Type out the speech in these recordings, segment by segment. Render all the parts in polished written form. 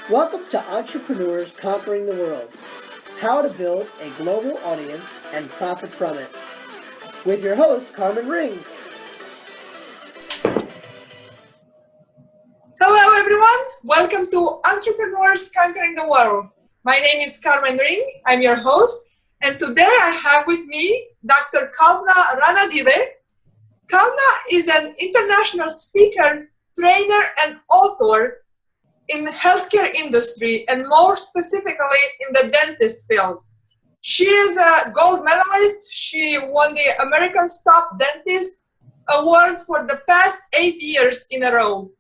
Welcome to Entrepreneurs Conquering the World, how to build a global audience and profit from it. With your host, Carmen Ring. Hello everyone, welcome to Entrepreneurs Conquering the World. My name is Carmen Ring, I'm your host, and today I have with me Dr. Kalpna Ranadive. Kalpna is an international speaker, trainer, and author in the healthcare industry, and more specifically in the dentist field. She is a gold medalist. She won the America's Top Dentist Award for the past 8 years in a row.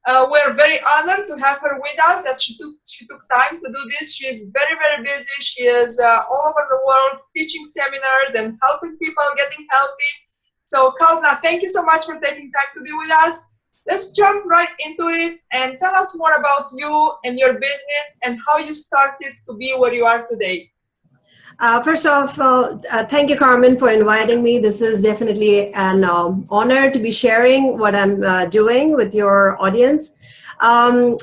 We're very honored to have her with us, that she took time to do this. She is very busy. She is all over the world teaching seminars and helping people getting healthy. So Kalpna, thank you so much for taking time to be with us. Let's jump right into it and tell us more about you and your business and how you started to be where you are today. First off, thank you, Carmen, for inviting me. This is definitely an honor to be sharing what I'm doing with your audience.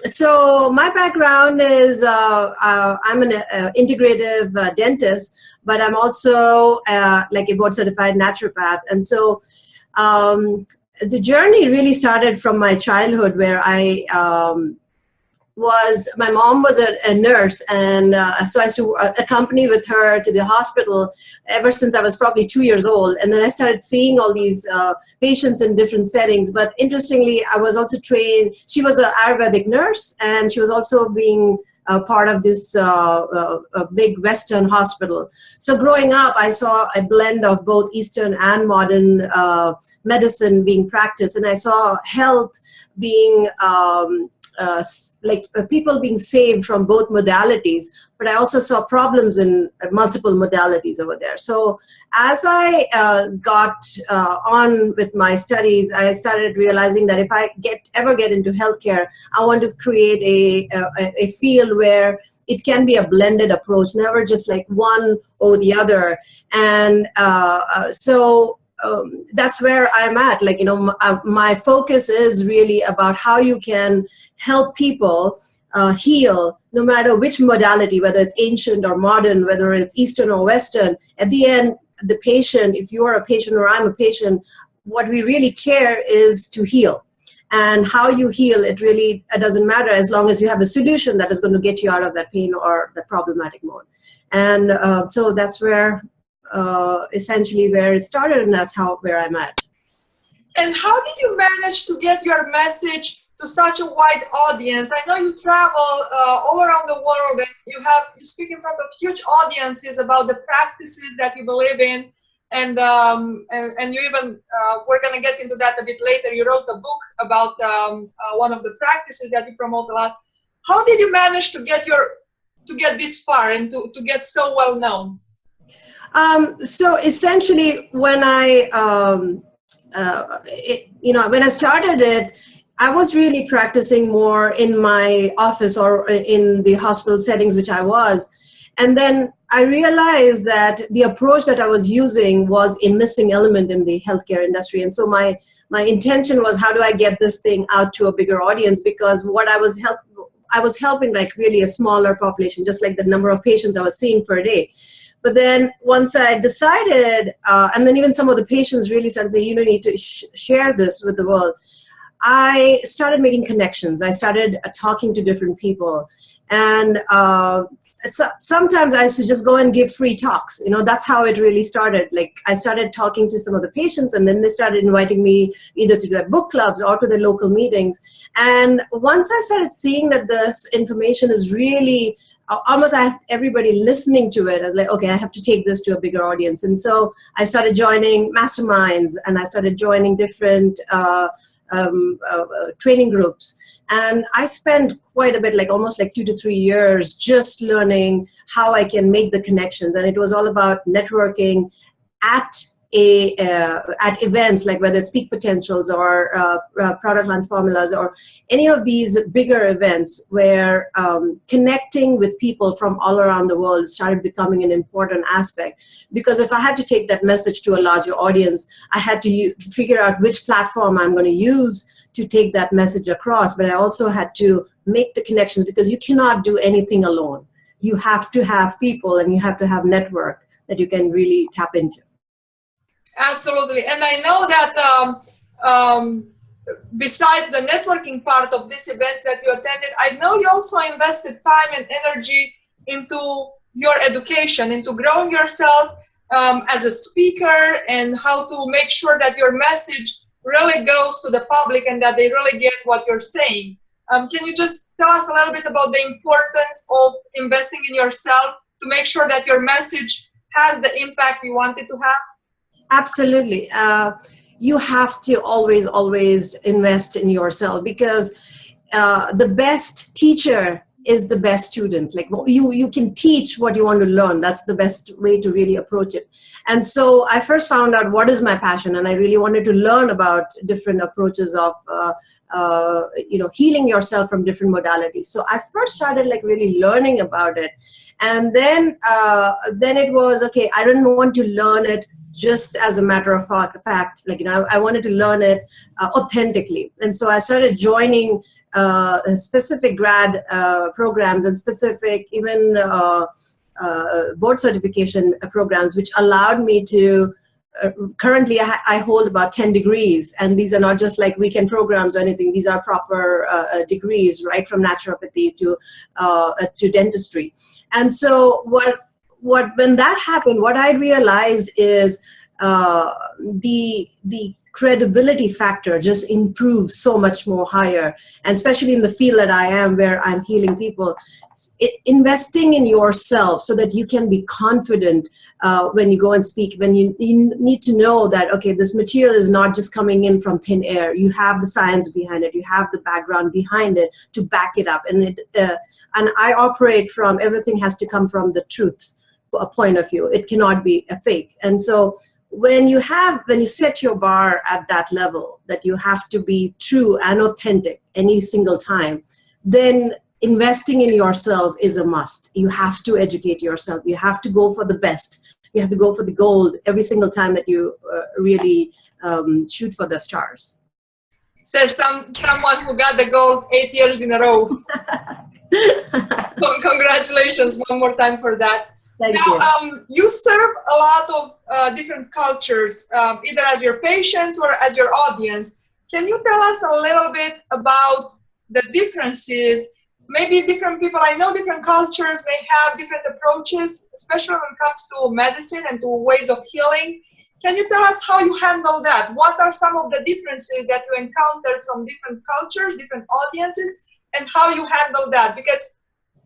So my background is I'm an integrative dentist, but I'm also like a board certified naturopath. And so the journey really started from my childhood, where my mom was a nurse, and so I used to accompany with her to the hospital ever since I was probably 2 years old. And then I started seeing all these patients in different settings. But interestingly, I was also trained, she was an Ayurvedic nurse, and she was also being part of this big Western hospital. So growing up, I saw a blend of both Eastern and modern medicine being practiced, and I saw health being people being saved from both modalities, but I also saw problems in multiple modalities over there. So as I got on with my studies, I started realizing that if I ever get into healthcare, I want to create a field where it can be a blended approach, never just like one or the other. And that's where I'm at. Like, you know, my focus is really about how you can help people heal, no matter which modality, whether it's ancient or modern, whether it's Eastern or Western. At the end, the patient, if you are a patient or I'm a patient, what we really care is to heal. And how you heal, it doesn't matter, as long as you have a solution that is going to get you out of that pain or the problematic mode. And so that's where essentially where it started, and that's where I'm at. And how did you manage to get your message to such a wide audience? I know you travel all around the world, and you speak in front of huge audiences about the practices that you believe in, and you even we're going to get into that a bit later. You wrote a book about one of the practices that you promote a lot. How did you manage to get this far and to get so well known? So essentially, when I when I started it, I was really practicing more in my office or in the hospital settings, which I was. And then I realized that the approach that I was using was a missing element in the healthcare industry. And so my intention was, how do I get this thing out to a bigger audience? Because what I was helping like really a smaller population, just like the number of patients I was seeing per day. But then once I decided, and then even some of the patients really started saying, you need to share this with the world. I started making connections. I started talking to different people. And sometimes I used to just go and give free talks. You know, that's how it really started. Like, I started talking to some of the patients, and then they started inviting me either to their book clubs or to their local meetings. And once I started seeing that this information is really almost I have everybody listening to it, I was like, okay, I have to take this to a bigger audience. And so I started joining masterminds, and I started joining different training groups. And I spent quite a bit, like almost like 2 to 3 years, just learning how I can make the connections. And it was all about networking at events, like whether it's Peak Potentials or Product Launch Formulas or any of these bigger events, where connecting with people from all around the world started becoming an important aspect. Because if I had to take that message to a larger audience, I had to figure out which platform I'm going to use to take that message across, but I also had to make the connections, because you cannot do anything alone. You have to have people, and you have to have network that you can really tap into. Absolutely. And I know that besides the networking part of these events that you attended, I know you also invested time and energy into your education, into growing yourself as a speaker, and how to make sure that your message really goes to the public and that they really get what you're saying. Can you just tell us a little bit about the importance of investing in yourself to make sure that your message has the impact you want it to have? Absolutely. You have to always invest in yourself, because the best teacher is the best student. Like, you can teach what you want to learn. That's the best way to really approach it. And so I first found out what is my passion, and I really wanted to learn about different approaches of healing yourself from different modalities. So I first started like really learning about it, and then it was okay. I didn't want to learn it just as a matter of fact. Like, I wanted to learn it authentically, and so I started joining specific grad programs and specific even board certification programs, which allowed me to currently I hold about 10 degrees, and these are not just like weekend programs or anything. These are proper degrees, right, from naturopathy to dentistry. And so when that happened, what I realized is the credibility factor just improves so much more higher, and especially in the field that I am, where I'm healing people. Investing in yourself so that you can be confident when you go and speak, when you need to know that, okay, this material is not just coming in from thin air. You have the science behind it. You have the background behind it to back it up. And I operate from, everything has to come from the truth point of view. It cannot be a fake. And so when you set your bar at that level, that you have to be true and authentic any single time, then investing in yourself is a must. You have to educate yourself. You have to go for the best. You have to go for the gold every single time that you really shoot for the stars. Says someone who got the gold 8 years in a row. So congratulations one more time for that. Thank you. You serve a lot of different cultures, either as your patients or as your audience. Can you tell us a little bit about the differences? Maybe different people, I know different cultures may have different approaches, especially when it comes to medicine and to ways of healing. Can you tell us how you handle that? What are some of the differences that you encounter from different cultures, different audiences, and how you handle that? Because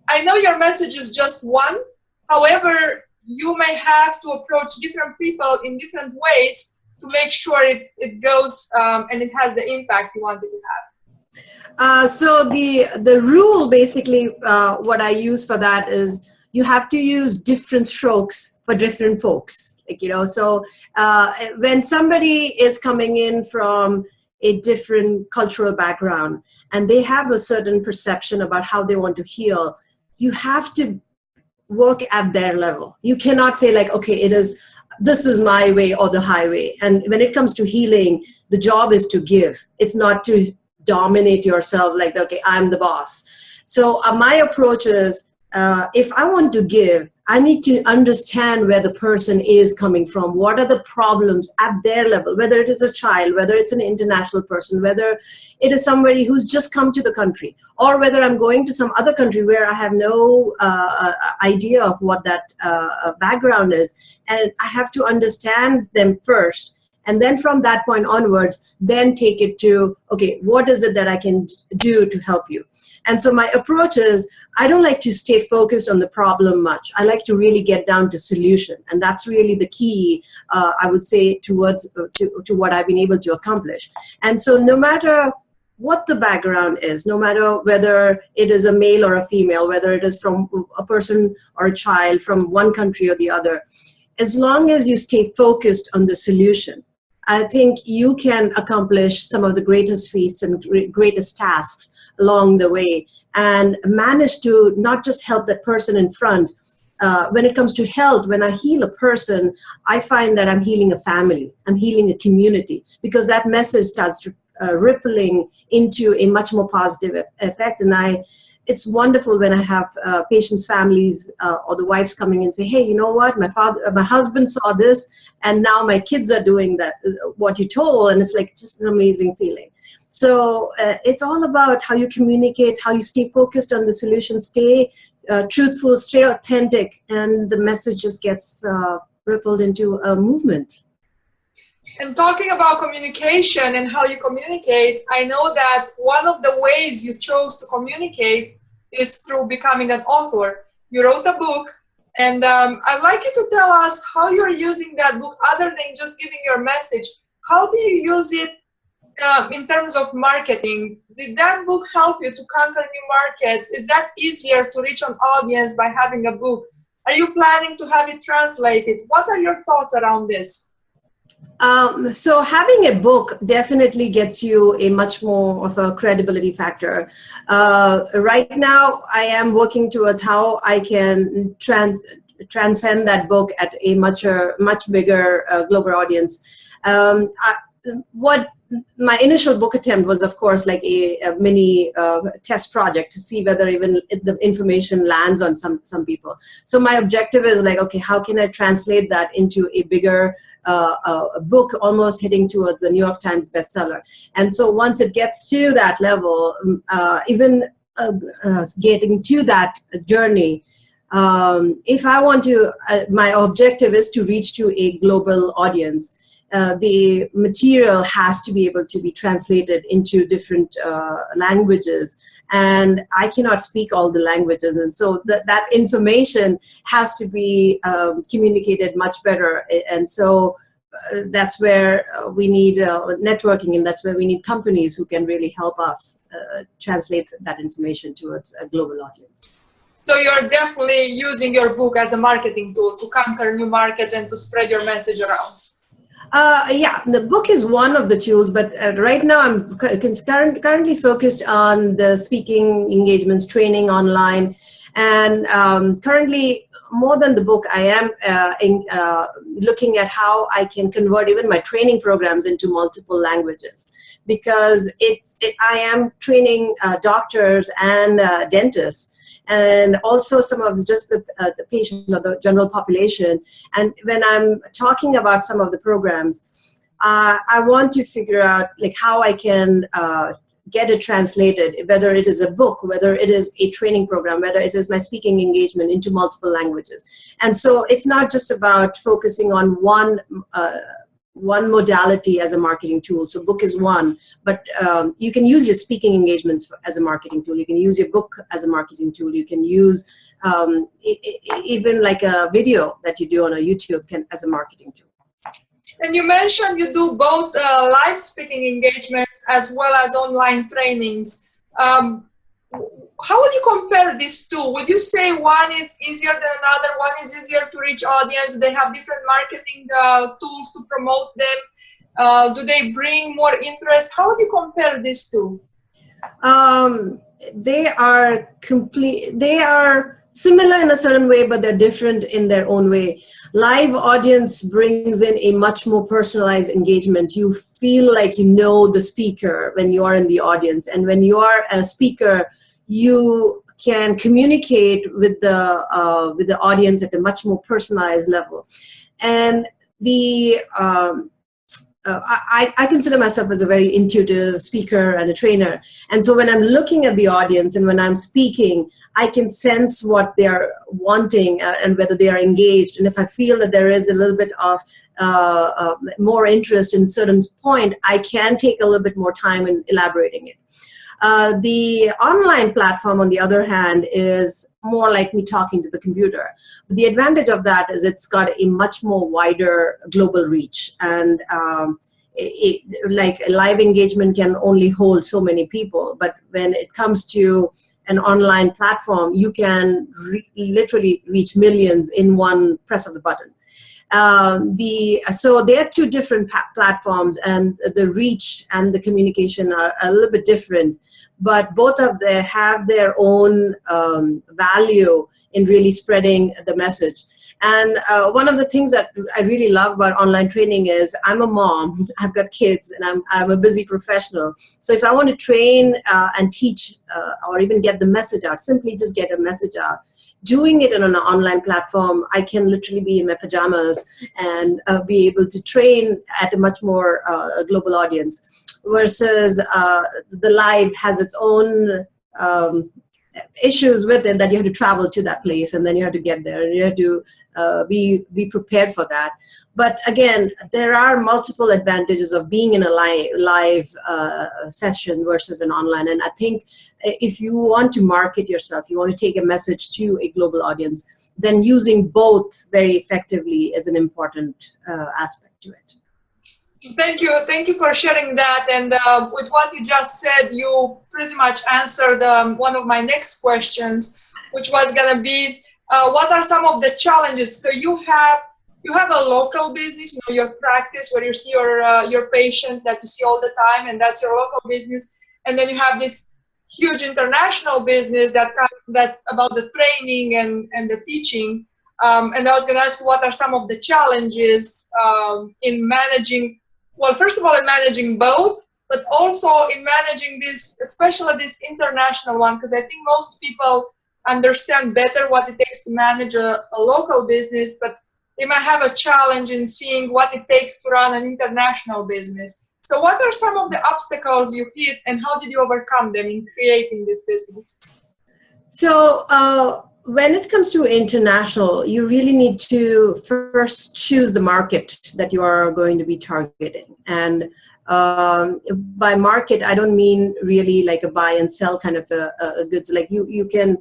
I know your message is just one. However, you may have to approach different people in different ways to make sure it goes and it has the impact you want it to have. So the rule, basically, what I use for that is you have to use different strokes for different folks. Like, so when somebody is coming in from a different cultural background and they have a certain perception about how they want to heal, you have to work at their level. You cannot say like, okay, this is my way or the highway. And when it comes to healing, the job is to give. It's not to dominate yourself like, okay, I'm the boss. So my approach is, if I want to give, I need to understand where the person is coming from. What are the problems at their level, whether it is a child, whether it's an international person, whether it is somebody who's just come to the country, or whether I'm going to some other country where I have no idea of what that background is. And I have to understand them first. And then from that point onwards, then take it to, okay, what is it that I can do to help you? And so my approach is, I don't like to stay focused on the problem much. I like to really get down to solution. And that's really the key, I would say, towards to what I've been able to accomplish. And so no matter what the background is, no matter whether it is a male or a female, whether it is from a person or a child from one country or the other, as long as you stay focused on the solution, I think you can accomplish some of the greatest feats and greatest tasks along the way, and manage to not just help that person in front. When it comes to health, when I heal a person, I find that I'm healing a family, I'm healing a community, because that message starts to rippling into a much more positive effect. And it's wonderful when I have patients' families or the wives coming and say, hey, you know what, my husband saw this, and now my kids are doing that, what you told, and it's like just an amazing feeling. So it's all about how you communicate, how you stay focused on the solution, stay truthful, stay authentic, and the message just gets rippled into a movement. And talking about communication and how you communicate, I know that one of the ways you chose to communicate is through becoming an author. You wrote a book, and I'd like you to tell us how you're using that book other than just giving your message. How do you use it in terms of marketing? Did that book help you to conquer new markets? Is that easier to reach an audience by having a book? Are you planning to have it translated? What are your thoughts around this? So having a book definitely gets you a much more of a credibility factor. Right now, I am working towards how I can transcend that book at a much bigger global audience. What my initial book attempt was, of course, like a mini test project to see whether even the information lands on some people. So my objective is like, okay, how can I translate that into a bigger a book, almost heading towards the New York Times bestseller? And so once it gets to that level, even getting to that journey, if I want to, my objective is to reach to a global audience. The material has to be able to be translated into different languages, and I cannot speak all the languages, and so that information has to be communicated much better. And so that's where we need networking, and that's where we need companies who can really help us translate that information towards a global audience. So you're definitely using your book as a marketing tool to conquer new markets and to spread your message around. Yeah, the book is one of the tools, but right now I'm currently focused on the speaking engagements, training online, and currently, more than the book, I am looking at how I can convert even my training programs into multiple languages, because I am training doctors and dentists, and also some of just the patient or the general population. And when I'm talking about some of the programs, I want to figure out like how I can get it translated, whether it is a book, whether it is a training program, whether it is my speaking engagement, into multiple languages. And so it's not just about focusing on one modality as a marketing tool. So book is one, but you can use your speaking engagements as a marketing tool. You can use your book as a marketing tool. You can use even like a video that you do on a YouTube as a marketing tool. And you mentioned you do both live speaking engagements as well as online trainings. How would you compare these two? Would you say one is easier than another? One is easier to reach audience? Do they have different marketing tools to promote them? Do they bring more interest? How would you compare these two? They are similar in a certain way, but they're different in their own way. Live audience brings in a much more personalized engagement. You feel like you know the speaker when you are in the audience, and when you are a speaker, you can communicate with the audience at a much more personalized level. And I consider myself as a very intuitive speaker and a trainer. And so when I'm looking at the audience and when I'm speaking, I can sense what they're wanting and whether they are engaged. And if I feel that there is a little bit of more interest in a certain point, I can take a little bit more time in elaborating it. The online platform, on the other hand, is more like me talking to the computer. The advantage of that is it's got a much more wider global reach, and like a live engagement can only hold so many people, but when it comes to an online platform, you can literally reach millions in one press of the button. So there are two different platforms, and the reach and the communication are a little bit different. but both of them have their own value in really spreading the message. And one of the things that I really love about online training is I'm a mom, I've got kids, and I'm a busy professional. So if I want to train and teach or even get the message out, simply just get a message out. Doing it on an online platform, I can literally be in my pajamas and be able to train at a much more global audience, versus the live has its own issues with it, that you have to travel to that place and then you have to get there and you have to be prepared for that. But again, there are multiple advantages of being in a live session versus an online. And I think if you want to market yourself, you want to take a message to a global audience, then using both very effectively is an important aspect to it. Thank you for sharing that. And with what you just said, you pretty much answered one of my next questions, which was going to be, what are some of the challenges? So you have a local business, your practice where you see your patients that you see all the time, and that's your local business. And then you have this huge international business that's about the training and the teaching. And I was going to ask, what are some of the challenges in managing, well, first of all, in managing both, but also in managing this, especially this international one, because I think most people understand better what it takes to manage a local business, but they might have a challenge in seeing what it takes to run an international business. So what are some of the obstacles you hit, and how did you overcome them in creating this business? So when it comes to international, you really need to first choose the market that you are going to be targeting. And by market, I don't mean really like a buy and sell kind of a goods. Like you can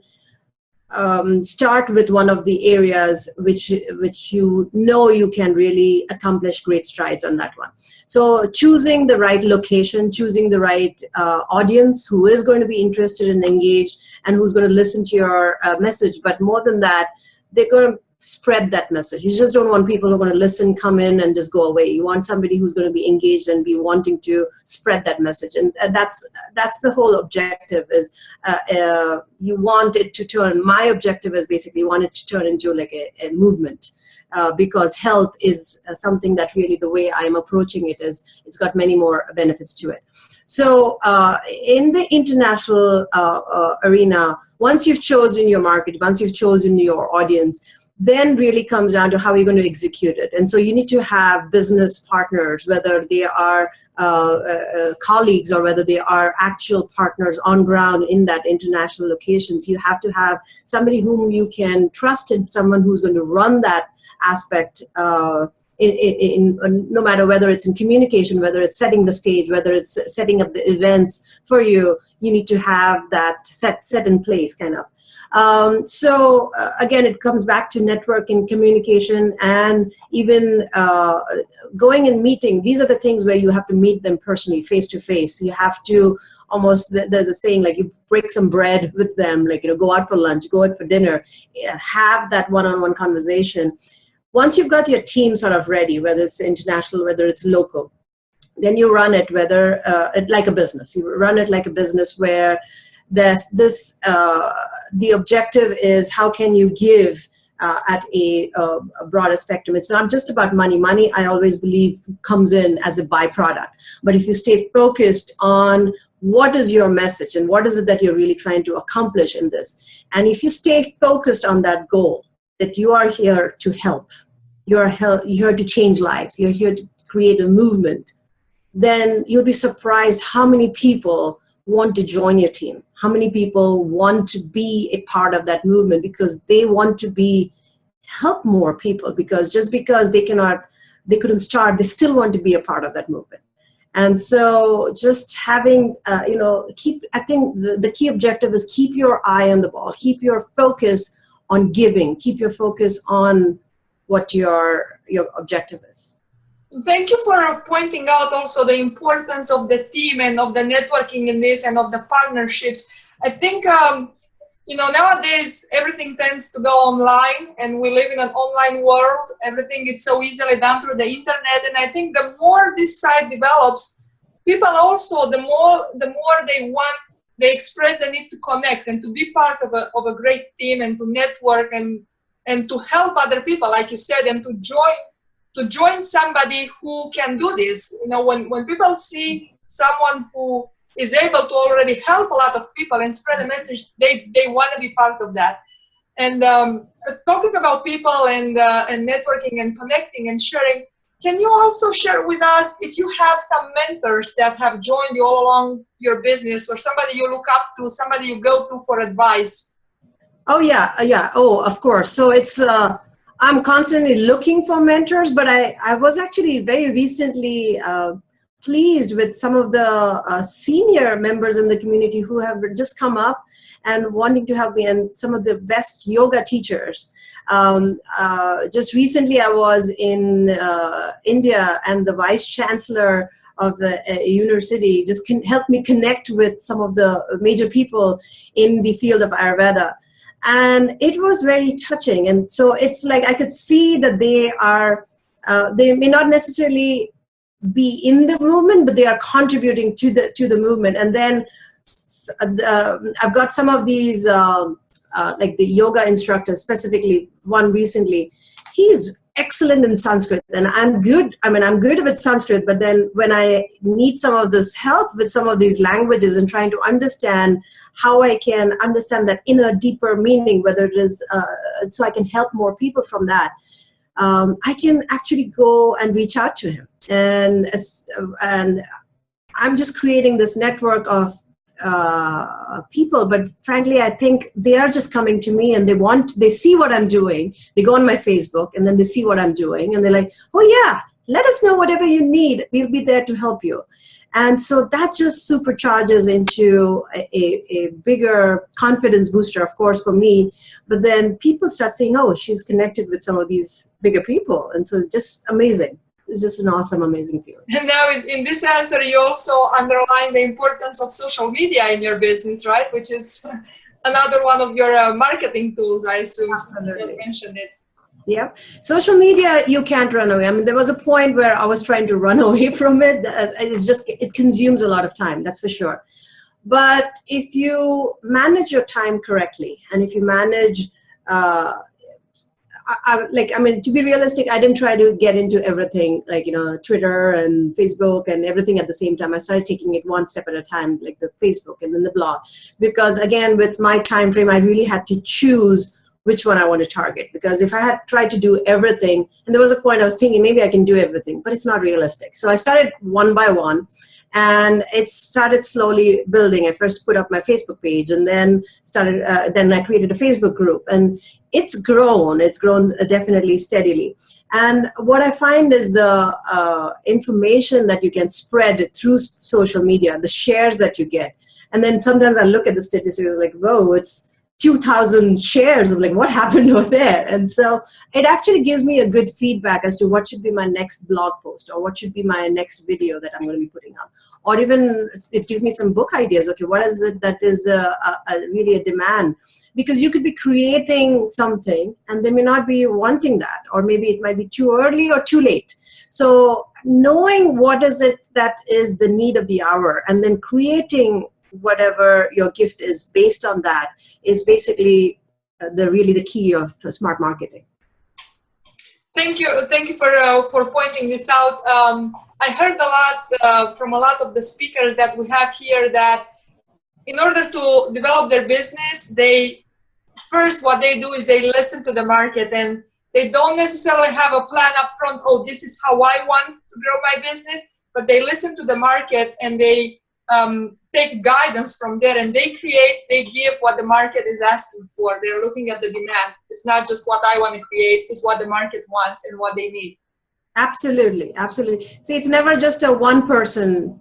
start with one of the areas which you know you can really accomplish great strides on that one. So choosing the right location, choosing the right audience who is going to be interested and engaged and who's going to listen to your message. But more than that, they're going to spread that message. You just don't want people who are going to listen, come in and just go away. You want somebody who's going to be engaged and be wanting to spread that message. And that's the whole objective is you want it to turn, my objective is basically you want it to turn into like a movement. Because health is something that really the way I'm approaching it is, it's got many more benefits to it. So in the international arena, once you've chosen your market, once you've chosen your audience, then really comes down to how you're going to execute it. And so you need to have business partners, whether they are colleagues or whether they are actual partners on ground in that international locations. You have to have somebody whom you can trust and someone who's going to run that aspect no matter whether it's in communication, whether it's setting the stage, whether it's setting up the events for you, you need to have that set in place kind of. So again, it comes back to networking, communication, and even going and meeting. These are the things where you have to meet them personally, face to face. You have to almost, there's a saying like you break some bread with them, like, go out for lunch, go out for dinner, have that one-on-one conversation. Once you've got your team sort of ready, whether it's international, whether it's local, then you run it like a business. You run it like a business where the objective is how can you give at a broader spectrum. It's not just about money. Money, I always believe, comes in as a byproduct. But if you stay focused on what is your message and what is it that you're really trying to accomplish in this, and if you stay focused on that goal, that you are here to help, you're here to change lives, you're here to create a movement, then you'll be surprised how many people want to join your team, how many people want to be a part of that movement because they want to help more people, because just because they couldn't start, they still want to be a part of that movement. And so just having, I think the key objective is keep your eye on the ball, keep your focus on giving, keep your focus on what your objective is. Thank you for pointing out also the importance of the team and of the networking in this and of the partnerships. I think, nowadays everything tends to go online and we live in an online world. Everything is so easily done through the internet. And I think the more this side develops, people also, the more they want they express the need to connect and to be part of a great team and to network and to help other people, like you said, and to join somebody who can do this. You know, when people see someone who is able to already help a lot of people and spread a message, they want to be part of that. And talking about people and networking and connecting and sharing, can you also share with us if you have some mentors that have joined you all along your business, or somebody you look up to, somebody you go to for advice? Oh yeah, yeah. Oh, of course. So it's I'm constantly looking for mentors, but I was actually very recently pleased with some of the senior members in the community who have just come up and wanting to help me, and some of the best yoga teachers. Just recently I was in India, and the vice chancellor of the university just helped me connect with some of the major people in the field of Ayurveda. And it was very touching. And so it's like I could see that they are, they may not necessarily be in the movement, but they are contributing to the movement. And then I've got some of these, like the yoga instructor, specifically one recently. He's excellent in Sanskrit, and I'm good. I mean, I'm good with Sanskrit, but then when I need some of this help with some of these languages and trying to understand how I can understand that inner, deeper meaning, whether it is so I can help more people from that, I can actually go and reach out to him, and I'm just creating this network of people. But frankly, I think they are just coming to me, and they see what I'm doing. They go on my Facebook, and then they see what I'm doing, and they're like, oh yeah, let us know whatever you need. We'll be there to help you. And so that just supercharges into a bigger confidence booster, of course, for me. But then people start saying, oh, she's connected with some of these bigger people. And so it's just amazing. It's just an awesome, amazing feeling. And now in this answer, you also underline the importance of social media in your business, right? Which is another one of your marketing tools, I assume. You just mentioned it. Yeah. Social media, you can't run away. I mean, there was a point where I was trying to run away from it. It consumes a lot of time, that's for sure. But if you manage your time correctly, and if you manage, to be realistic, I didn't try to get into everything, like, Twitter and Facebook and everything at the same time. I started taking it one step at a time, like the Facebook and then the blog. Because again, with my time frame, I really had to choose which one I want to target. Because if I had tried to do everything, and there was a point I was thinking maybe I can do everything, but it's not realistic. So I started one by one, and it started slowly building. I first put up my Facebook page, and then then I created a Facebook group, and it's grown definitely steadily. And what I find is the information that you can spread through social media, the shares that you get. And then sometimes I look at the statistics like, whoa, it's 2,000 shares. of like, what happened over there? And so it actually gives me a good feedback as to what should be my next blog post, or what should be my next video that I'm going to be putting up. Or even it gives me some book ideas. Okay, what is it that is really a demand? Because you could be creating something and they may not be wanting that, or maybe it might be too early or too late. So knowing what is it that is the need of the hour, and then creating whatever your gift is based on that, is basically the key of smart marketing. Thank you for pointing this out. I heard a lot from a lot of the speakers that we have here that in order to develop their business, what they do is they listen to the market, and they don't necessarily have a plan up front. Oh, this is how I want to grow my business, but they listen to the market, and they take guidance from there, and they give what the market is asking for. They're looking at the demand. It's not just what I want to create, it's what the market wants and what they need. Absolutely, absolutely. See, it's never just a one person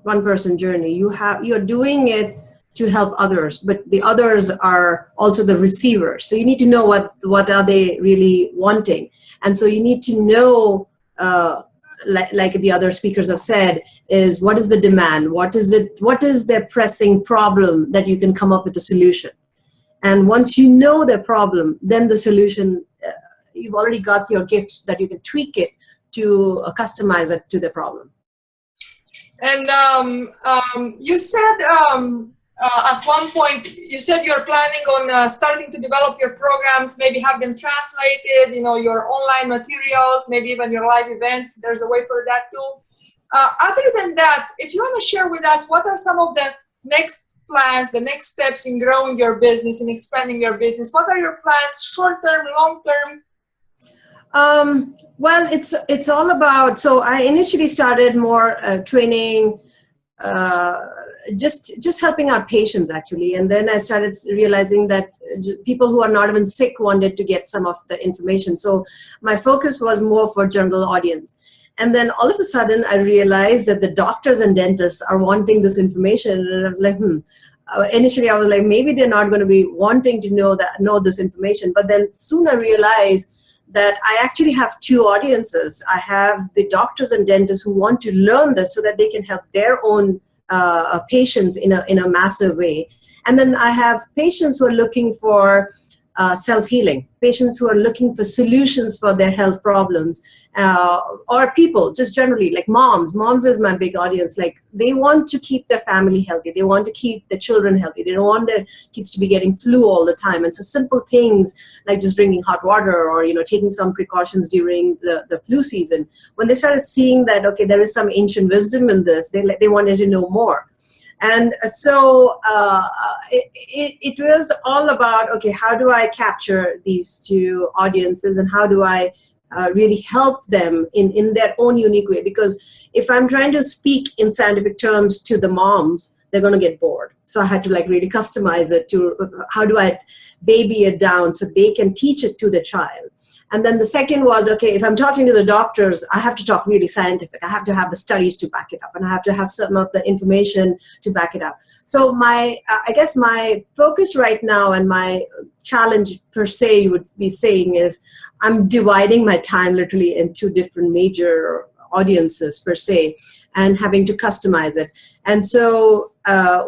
journey. You're doing it to help others, but the others are also the receivers. So you need to know what are they really wanting, and so you need to know. Like the other speakers have said, is what is the demand? What is their pressing problem that you can come up with a solution? And once you know their problem, then the solution, you've already got your gifts that you can tweak it to customize it to the problem. And you said at one point, you said you're planning on starting to develop your programs, maybe have them translated, your online materials, maybe even your live events. There's a way for that too. Other than that, if you want to share with us, what are some of the next plans, the next steps in growing your business and expanding your business? What are your plans, short-term, long-term? Well, it's all about, so I initially started more training, just helping out patients actually. And then I started realizing that people who are not even sick wanted to get some of the information. So my focus was more for general audience. And then all of a sudden I realized that the doctors and dentists are wanting this information. And I was like, initially I was like, maybe they're not going to be wanting to know this information. But then soon I realized that I actually have two audiences. I have the doctors and dentists who want to learn this so that they can help their own patients in a massive way. And then I have patients who are looking for self-healing, patients who are looking for solutions for their health problems, or people just generally like moms. Moms is my big audience. Like they want to keep their family healthy. They want to keep their children healthy. They don't want their kids to be getting flu all the time. And so simple things like just drinking hot water or, taking some precautions during the flu season. When they started seeing that, okay, there is some ancient wisdom in this, they wanted to know more. And so it was all about, okay, how do I capture these two audiences and how do I really help them in their own unique way? Because if I'm trying to speak in scientific terms to the moms, they're going to get bored. So I had to really customize it to how do I baby it down so they can teach it to the child. And then the second was, okay, if I'm talking to the doctors, I have to talk really scientific. I have to have the studies to back it up, and I have to have some of the information to back it up. So I guess my focus right now and my challenge per se, you would be saying, is I'm dividing my time literally into different major audiences per se and having to customize it. And so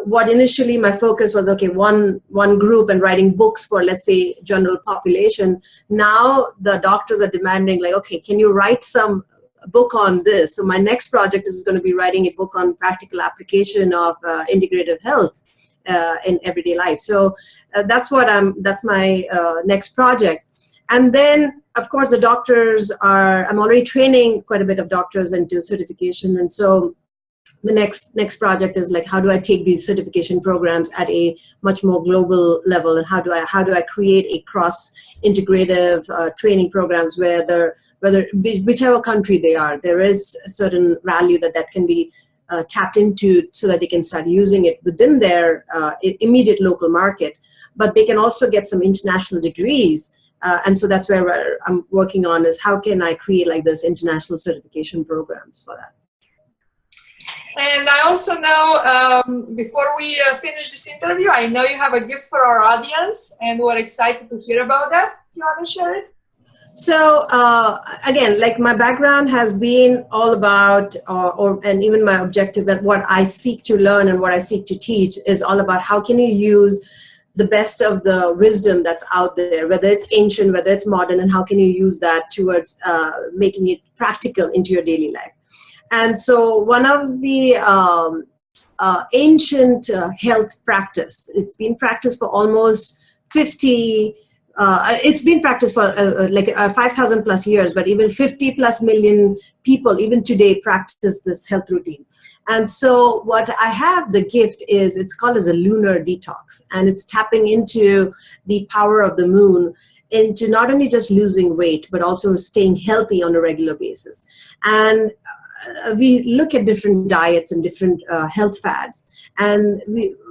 what initially my focus was, okay, one group and writing books for, let's say, general population. Now the doctors are demanding like, okay, can you write some book on this? So my next project is going to be writing a book on practical application of integrative health in everyday life. So that's my next project. And then, of course, the doctors I'm already training quite a bit of doctors into certification. And so the next project is like, how do I take these certification programs at a much more global level? And how do I create a cross-integrative training programs where whichever country they are, there is a certain value that can be tapped into so that they can start using it within their immediate local market. But they can also get some international degrees. And so that's where I'm working on is how can I create like this international certification programs for that. And I also know, before we finish this interview, I know you have a gift for our audience, and we're excited to hear about that. Do you want to share it? So again, like my background has been all about, and even my objective and what I seek to learn and what I seek to teach is all about how can you use the best of the wisdom that's out there, whether it's ancient, whether it's modern, and how can you use that towards making it practical into your daily life. And so one of the ancient health practice, it's been practiced for almost 50, it's been practiced for 5,000 plus years, but even 50 plus million people even today practice this health routine. And so what I have, the gift is, it's called as a lunar detox, and it's tapping into the power of the moon into not only just losing weight, but also staying healthy on a regular basis. And we look at different diets and different health fads. And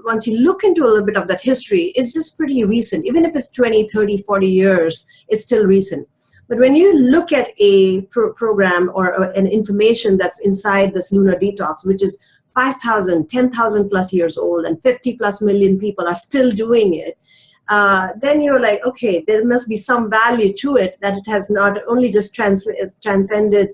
once you look into a little bit of that history, it's just pretty recent. Even if it's 20, 30, 40 years, it's still recent. But when you look at a program or an information that's inside this lunar detox, which is 5,000, 10,000 plus years old, and 50 plus million people are still doing it, then you're like, okay, there must be some value to it, that it has not only just transcended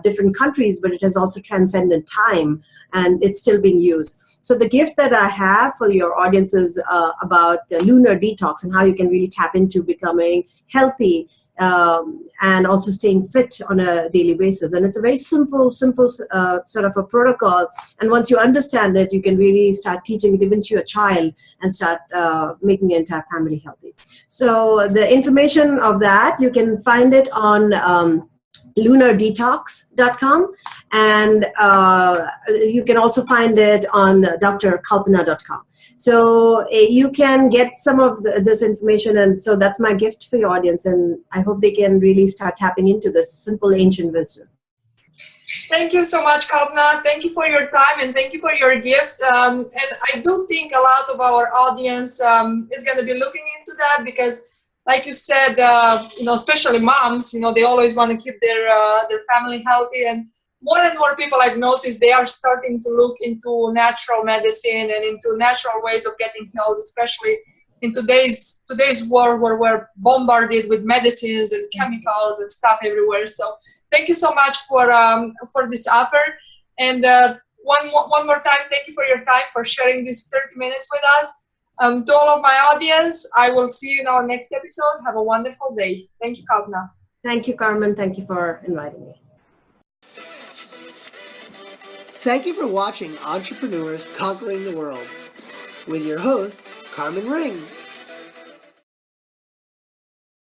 different countries, but it has also transcended time, and it's still being used. So the gift that I have for your audience is about the lunar detox and how you can really tap into becoming healthy and also staying fit on a daily basis. And it's a very simple sort of a protocol. And once you understand it, you can really start teaching it even to your child and start making your entire family healthy. So the information of that, you can find it on lunardetox.com, and you can also find it on drkalpna.com. So you can get some of this information, and so that's my gift for your audience, and I hope they can really start tapping into this simple ancient wisdom. Thank you so much, Kalpna. Thank you for your time and thank you for your gift. And I do think a lot of our audience is going to be looking into that because, like you said, especially moms, they always want to keep their family healthy. And more people I've noticed, they are starting to look into natural medicine and into natural ways of getting health, especially in today's world where we're bombarded with medicines and chemicals and stuff everywhere. So thank you so much for this offer. And one more time, thank you for your time, for sharing these 30 minutes with us. To all of my audience, I will see you in our next episode. Have a wonderful day. Thank you, Kalpna. Thank you, Carmen. Thank you for inviting me. Thank you for watching Entrepreneurs Conquering the World with your host, Carmen Ring.